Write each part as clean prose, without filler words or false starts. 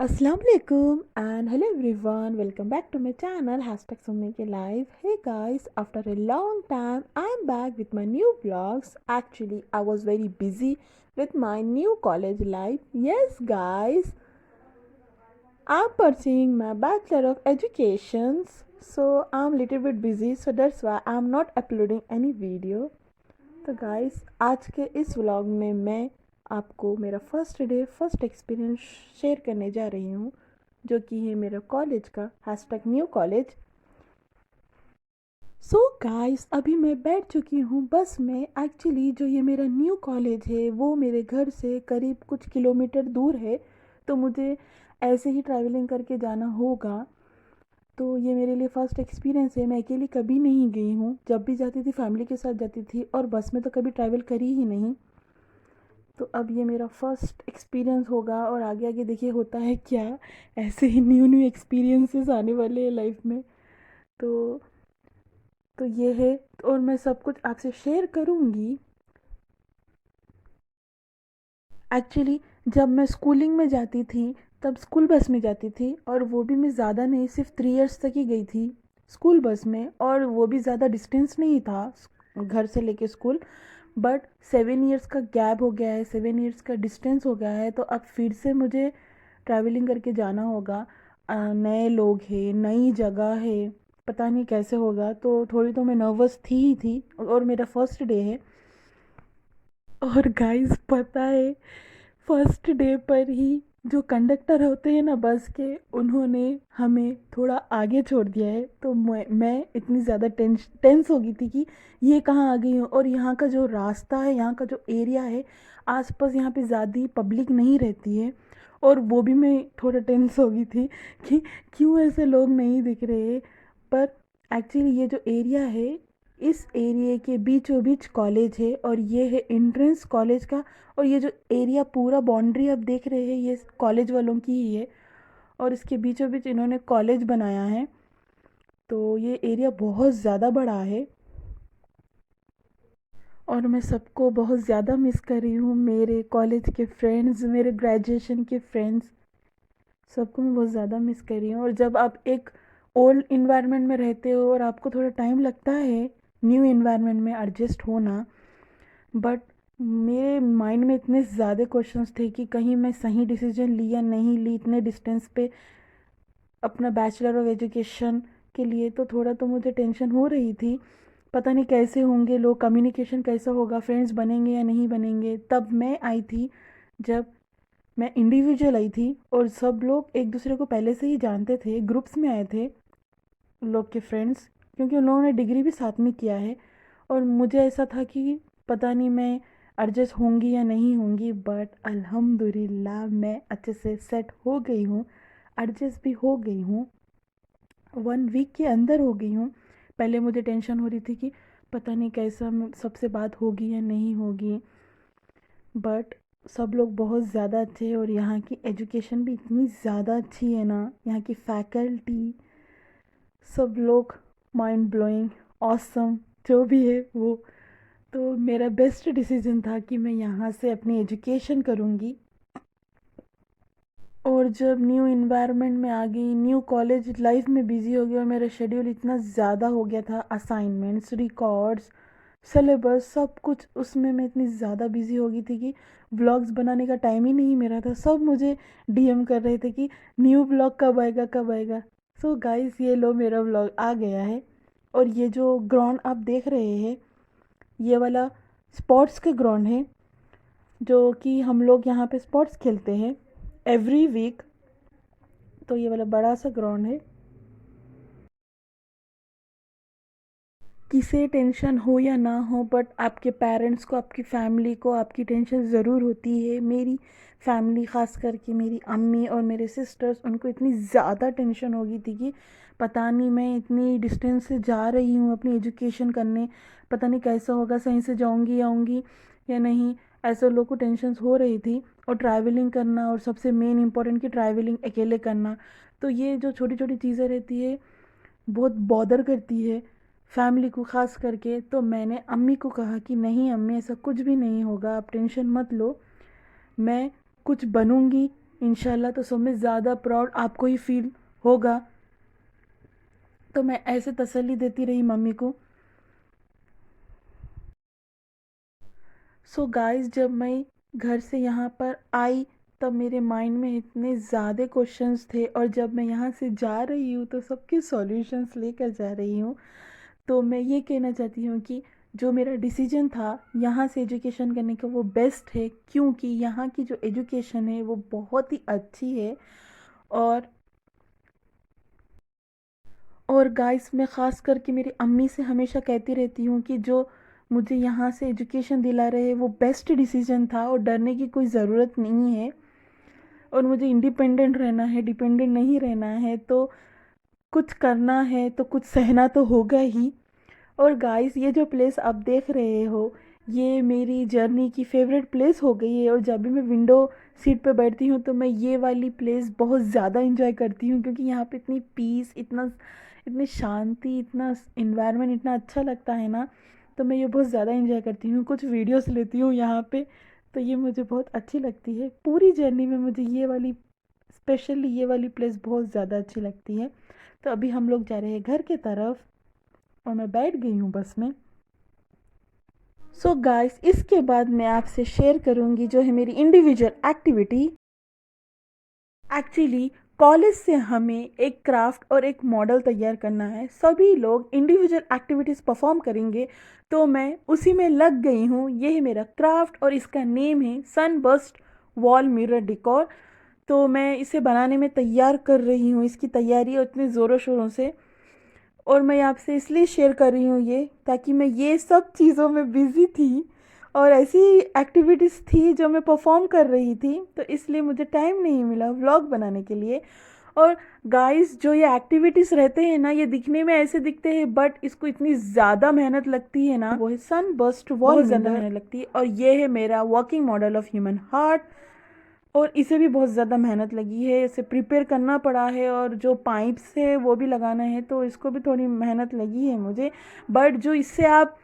Assalamualaikum and hello everyone, welcome back to my channel hashtag Summake Live. Hey guys, after a long time I'm back with my new vlogs. Actually I was very busy with my new college life. Yes guys, I'm pursuing my Bachelor of Educations, so I'm little bit busy, so that's why I'm not uploading any video. तो guys आज के इस vlog में मैं आपको मेरा first day first experience share करने जा रही हूँ, जो कि है मेरा कॉलेज का hashtag new college. So guys अभी मैं बैठ चुकी हूँ बस में। एक्चुअली जो ये मेरा न्यू कॉलेज है वो मेरे घर से करीब कुछ किलोमीटर दूर है, तो मुझे ऐसे ही ट्रैवलिंग करके जाना होगा। तो ये मेरे लिए फ़र्स्ट एक्सपीरियंस है। मैं अकेली कभी नहीं गई हूँ, जब भी जाती थी फैमिली के साथ जाती थी, और बस में तो कभी ट्रैवल करी ही नहीं। तो अब ये मेरा फर्स्ट एक्सपीरियंस होगा और आगे आगे देखिए होता है क्या। ऐसे ही न्यू न्यू एक्सपीरियंसेस आने वाले हैं लाइफ में। तो तो ये है, और मैं सब कुछ आपसे शेयर करूँगी। एक्चुअली जब मैं स्कूलिंग में जाती थी तब स्कूल बस में जाती थी, और वो भी मैं ज़्यादा नहीं, सिर्फ 3 इयर्स तक ही गई थी स्कूल बस में, और वो भी ज़्यादा डिस्टेंस नहीं था घर से लेके स्कूल। बट 7 इयर्स का गैप हो गया है, 7 इयर्स का डिस्टेंस हो गया है, तो अब फिर से मुझे ट्रैवलिंग करके जाना होगा। नए लोग हैं, नई जगह है, पता नहीं कैसे होगा, तो थोड़ी तो मैं नर्वस थी ही थी, और मेरा फर्स्ट डे है। और गाइस पता है, फर्स्ट डे पर ही जो कंडक्टर होते हैं ना बस के, उन्होंने हमें थोड़ा आगे छोड़ दिया है। तो मैं इतनी ज़्यादा टेंस हो गई थी कि ये कहाँ आ गई हूँ, और यहाँ का जो रास्ता है, यहाँ का जो एरिया है, आसपास यहाँ पे ज़्यादा पब्लिक नहीं रहती है। और वो भी मैं थोड़ा टेंस हो गई थी कि क्यों ऐसे लोग नहीं दिख रहे। पर एक्चुअली ये जो एरिया है, इस एरिया के बीचों बीच कॉलेज है, और ये है एंट्रेंस कॉलेज का। और ये जो एरिया पूरा बाउंड्री आप देख रहे हैं, ये कॉलेज वालों की ही है, और इसके बीचों बीच इन्होंने कॉलेज बनाया है। तो ये एरिया बहुत ज़्यादा बड़ा है, और मैं सबको बहुत ज़्यादा मिस कर रही हूँ। मेरे कॉलेज के फ्रेंड्स, मेरे ग्रेजुएशन के फ्रेंड्स, सबको मैं बहुत ज़्यादा मिस कर रही हूँ। और जब आप एक ओल्ड इन्वायरमेंट में रहते हो और आपको थोड़ा टाइम लगता है न्यू इन्वायरमेंट में एडजस्ट होना, बट मेरे माइंड में इतने ज़्यादा क्वेश्चंस थे कि कहीं मैं सही डिसीजन ली या नहीं ली इतने डिस्टेंस पे अपना बैचलर ऑफ एजुकेशन के लिए। तो थोड़ा तो मुझे टेंशन हो रही थी, पता नहीं कैसे होंगे लोग, कम्युनिकेशन कैसा होगा, फ्रेंड्स बनेंगे या नहीं बनेंगे। तब मैं आई थी, जब मैं इंडिविजुअल आई थी, और सब लोग एक दूसरे को पहले से ही जानते थे, ग्रुप्स में आए थे लोग के फ्रेंड्स, क्योंकि उन लोगों ने डिग्री भी साथ में किया है। और मुझे ऐसा था कि पता नहीं मैं एडजस्ट होंगी या नहीं होंगी, बट अल्हम्दुलिल्लाह मैं अच्छे से सेट हो गई हूँ, एडजस्ट भी हो गई हूँ, 1 वीक के अंदर हो गई हूँ। पहले मुझे टेंशन हो रही थी कि पता नहीं कैसा सबसे बात होगी या नहीं होगी, बट सब लोग बहुत ज़्यादा अच्छे हैं, और यहाँ की एजुकेशन भी इतनी ज़्यादा अच्छी है ना, यहाँ की फैकल्टी, सब लोग माइंड ब्लोइंग, ऑसम, जो भी है वो। तो मेरा बेस्ट डिसीजन था कि मैं यहाँ से अपनी एजुकेशन करूँगी। और जब न्यू इन्वायरमेंट में आ गई, न्यू कॉलेज लाइफ में बिज़ी हो गई, और मेरा शेड्यूल इतना ज़्यादा हो गया था, असाइनमेंट्स, रिकॉर्ड्स, सिलेबस, सब कुछ उसमें मैं इतनी ज़्यादा बिज़ी हो गई थी कि व्लॉग्स बनाने का टाइम ही नहीं मेरा था। सब मुझे डीएम कर रहे थे कि न्यू व्लॉग कब आएगा, कब आएगा। सो गाइस ये लो मेरा व्लॉग आ गया है। और ये जो ग्राउंड आप देख रहे हैं, ये वाला स्पोर्ट्स का ग्राउंड है, जो कि हम लोग यहाँ पे स्पोर्ट्स खेलते हैं एवरी वीक। तो ये वाला बड़ा सा ग्राउंड है। किसे टेंशन हो या ना हो, बट आपके पेरेंट्स को, आपकी फैमिली को आपकी टेंशन ज़रूर होती है। मेरी फैमिली, ख़ास करके मेरी अम्मी और मेरे सिस्टर्स, उनको इतनी ज़्यादा टेंशन हो गई थी कि पता नहीं मैं इतनी डिस्टेंस से जा रही हूँ अपनी एजुकेशन करने, पता नहीं कैसा होगा, सही से जाऊँगी आऊँगी या नहीं। ऐसे लोगों को टेंशन हो रही थी। और ट्रैवलिंग करना, और सबसे मेन इम्पॉर्टेंट कि ट्रैवलिंग अकेले करना, तो ये जो छोटी छोटी चीज़ें रहती है बहुत बॉदर करती है फैमिली को ख़ास करके। तो मैंने अम्मी को कहा कि नहीं अम्मी, ऐसा कुछ भी नहीं होगा, आप टेंशन मत लो, मैं कुछ बनूंगी इंशाल्लाह तो सब में ज़्यादा प्राउड आपको ही फील होगा। तो मैं ऐसे तसल्ली देती रही मम्मी को। सो गाइस, जब मैं घर से यहाँ पर आई तब मेरे माइंड में इतने ज़्यादा क्वेश्चंस थे, और जब मैं यहाँ से जा रही हूँ तो सबके सॉल्यूशंस लेकर जा रही हूँ। तो मैं ये कहना चाहती हूँ कि जो मेरा डिसीजन था यहाँ से एजुकेशन करने का वो बेस्ट है, क्योंकि यहाँ की जो एजुकेशन है वो बहुत ही अच्छी है। और गाइस, मैं ख़ास करके मेरी अम्मी से हमेशा कहती रहती हूँ कि जो मुझे यहाँ से एजुकेशन दिला रहे हैं वो बेस्ट डिसीजन था, और डरने की कोई ज़रूरत नहीं है। और मुझे इंडिपेंडेंट रहना है, डिपेंडेंट नहीं रहना है। तो कुछ करना है तो कुछ सहना तो होगा ही। और गाइस, ये जो प्लेस आप देख रहे हो ये मेरी जर्नी की फेवरेट प्लेस हो गई है, और जब भी मैं विंडो सीट पे बैठती हूँ तो मैं ये वाली प्लेस बहुत ज़्यादा इंजॉय करती हूँ, क्योंकि यहाँ पे इतनी पीस, इतनी शांति, इतना इन्वायरमेंट इतना अच्छा लगता है ना। तो मैं ये बहुत ज़्यादा इंजॉय करती हूँ, कुछ वीडियोस लेती हूँ यहाँ पे। तो ये मुझे बहुत अच्छी लगती है पूरी जर्नी में। मुझे ये वाली, स्पेशली ये वाली प्लेस बहुत ज़्यादा अच्छी लगती है। तो अभी हम लोग जा रहे हैं घर की तरफ, और मैं बैठ गई हूँ बस में। सो गाइस, इसके बाद मैं आपसे शेयर करूँगी जो है मेरी इंडिविजुअल एक्टिविटी। एक्चुअली कॉलेज से हमें एक क्राफ्ट और एक मॉडल तैयार करना है। सभी लोग इंडिविजुअल एक्टिविटीज़ परफॉर्म करेंगे, तो मैं उसी में लग गई हूँ। ये है मेरा क्राफ्ट और इसका नेम है सनबर्स्ट वॉल मिरर डेकोर। तो मैं इसे बनाने में तैयार कर रही हूँ, इसकी तैयारी उतने ज़ोरों शोरों से। और मैं आपसे इसलिए शेयर कर रही हूँ ये, ताकि मैं ये सब चीज़ों में बिज़ी थी और ऐसी एक्टिविटीज़ थी जो मैं परफॉर्म कर रही थी, तो इसलिए मुझे टाइम नहीं मिला व्लॉग बनाने के लिए। और गाइस, जो ये एक्टिविटीज़ रहते हैं ना, ये दिखने में ऐसे दिखते हैं, बट इसको इतनी ज़्यादा मेहनत लगती है ना। वो है सन बस्ट वॉल, बहुत ज़्यादा मेहनत लगती है। और ये है मेरा working model of human heart, और इसे भी बहुत ज़्यादा मेहनत लगी है, इसे प्रिपेयर करना पड़ा है, और जो पाइप्स है वो भी लगाना है, तो इसको भी थोड़ी मेहनत लगी है मुझे। बट जो इससे आप,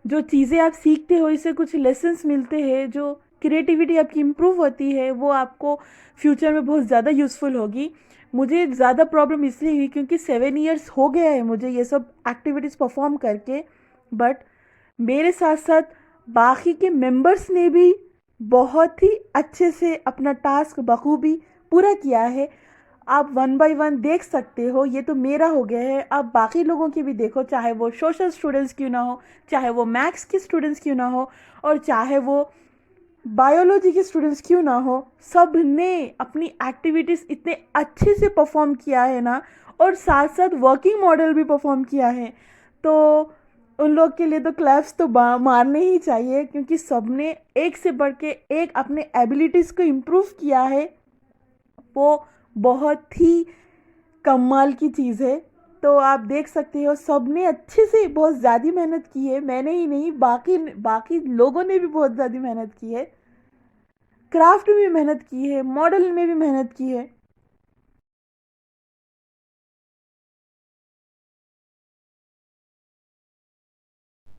जो चीज़ें आप सीखते हो, इससे कुछ लेसन्स मिलते हैं, जो क्रिएटिविटी आपकी इम्प्रूव होती है, वो आपको फ्यूचर में बहुत ज़्यादा यूज़फुल होगी। मुझे ज़्यादा प्रॉब्लम इसलिए हुई क्योंकि 7 ईयर्स हो गया है मुझे ये सब एक्टिविटीज़ परफॉर्म करके। बट मेरे साथ साथ बाकी के मेंबर्स ने भी बहुत ही अच्छे से अपना टास्क बखूबी पूरा किया है। आप वन बाय वन देख सकते हो, ये तो मेरा हो गया है, आप बाकी लोगों की भी देखो, चाहे वो सोशल स्टूडेंट्स क्यों ना हो, चाहे वो मैथ्स के स्टूडेंट्स क्यों ना हो, और चाहे वो बायोलॉजी के स्टूडेंट्स क्यों ना हो, सब ने अपनी एक्टिविटीज़ इतने अच्छे से परफॉर्म किया है ना, और साथ साथ वर्किंग मॉडल भी परफॉर्म किया है। तो उन लोग के लिए तो क्लैप्स तो मारने ही चाहिए, क्योंकि सब ने एक से बढ़ के एक अपने एबिलिटीज़ को इम्प्रूव किया है। वो बहुत ही कमाल की चीज़ है। तो आप देख सकते हो, सब ने अच्छे से बहुत ज़्यादा मेहनत की है, मैंने ही नहीं, बाकी बाकी लोगों ने भी बहुत ज़्यादा मेहनत की है, क्राफ्ट में भी मेहनत की है, मॉडल में भी मेहनत की है।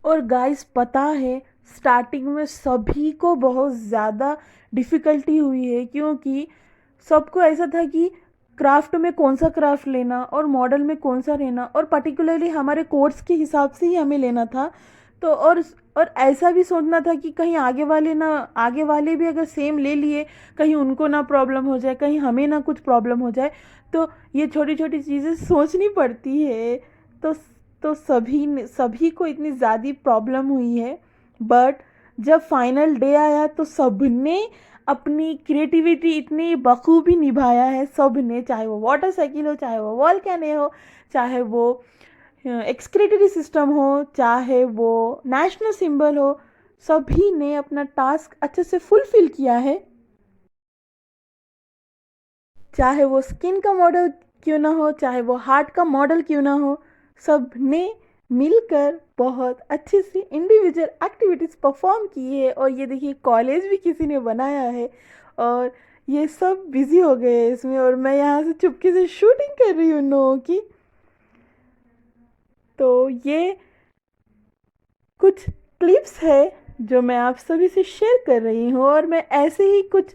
और गाइस, पता है, स्टार्टिंग में सभी को बहुत ज़्यादा डिफ़िकल्टी हुई है, क्योंकि सबको ऐसा था कि क्राफ्ट में कौन सा क्राफ्ट लेना और मॉडल में कौन सा लेना, और पर्टिकुलरली हमारे कोर्स के हिसाब से ही हमें लेना था। तो और ऐसा भी सोचना था कि कहीं आगे वाले भी अगर सेम ले लिए, कहीं उनको ना प्रॉब्लम हो जाए, कहीं हमें ना कुछ प्रॉब्लम हो जाए। तो ये छोटी छोटी चीज़ें सोचनी पड़ती है। तो सभी को इतनी ज़्यादा प्रॉब्लम हुई है। बट जब फाइनल डे आया तो सबने अपनी क्रिएटिविटी इतनी बखूबी निभाया है, सब ने, चाहे वो वाटर साइकिल हो, चाहे वो वॉल कैने हो, चाहे वो एक्सक्रीटरी सिस्टम हो, चाहे वो नेशनल सिंबल हो, सभी ने अपना टास्क अच्छे से फुलफिल किया है। चाहे वो स्किन का मॉडल क्यों ना हो, चाहे वो हार्ट का मॉडल क्यों ना हो, सब ने मिलकर बहुत अच्छे से इंडिविजुअल एक्टिविटीज़ परफॉर्म की है। और ये देखिए, कॉलेज भी किसी ने बनाया है, और ये सब बिज़ी हो गए हैं इसमें, और मैं यहाँ से चुपके से शूटिंग कर रही हूँ उन लोगों की। तो ये कुछ क्लिप्स है जो मैं आप सभी से शेयर कर रही हूँ, और मैं ऐसे ही कुछ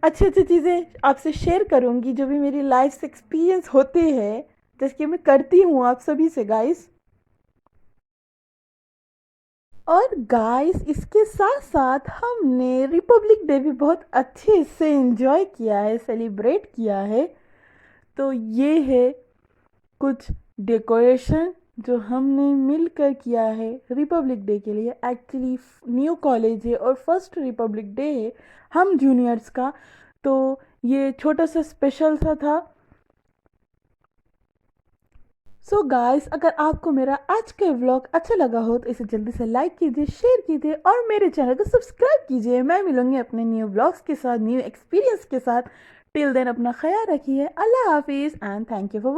अच्छी अच्छी चीज़ें आपसे शेयर करूँगी, जो भी मेरी लाइफ से एक्सपीरियंस होते हैं, जैसे कि मैं करती हूँ आप सभी से गाइस। और गाइस इसके साथ साथ हमने रिपब्लिक डे भी बहुत अच्छे से एंजॉय किया है, सेलिब्रेट किया है। तो ये है कुछ डेकोरेशन जो हमने मिलकर किया है रिपब्लिक डे के लिए। एक्चुअली न्यू कॉलेज है और फर्स्ट रिपब्लिक डे है हम जूनियर्स का, तो ये छोटा सा स्पेशल सा था। सो गाइस, अगर आपको मेरा आज का व्लॉग अच्छा लगा हो तो इसे जल्दी से लाइक कीजिए, शेयर कीजिए और मेरे चैनल को सब्सक्राइब कीजिए। मैं मिलूंगी अपने न्यू व्लॉग्स के साथ, न्यू एक्सपीरियंस के साथ। टिल देन अपना ख्याल रखिए। अल्लाह हाफिज़ एंड थैंक यू फॉर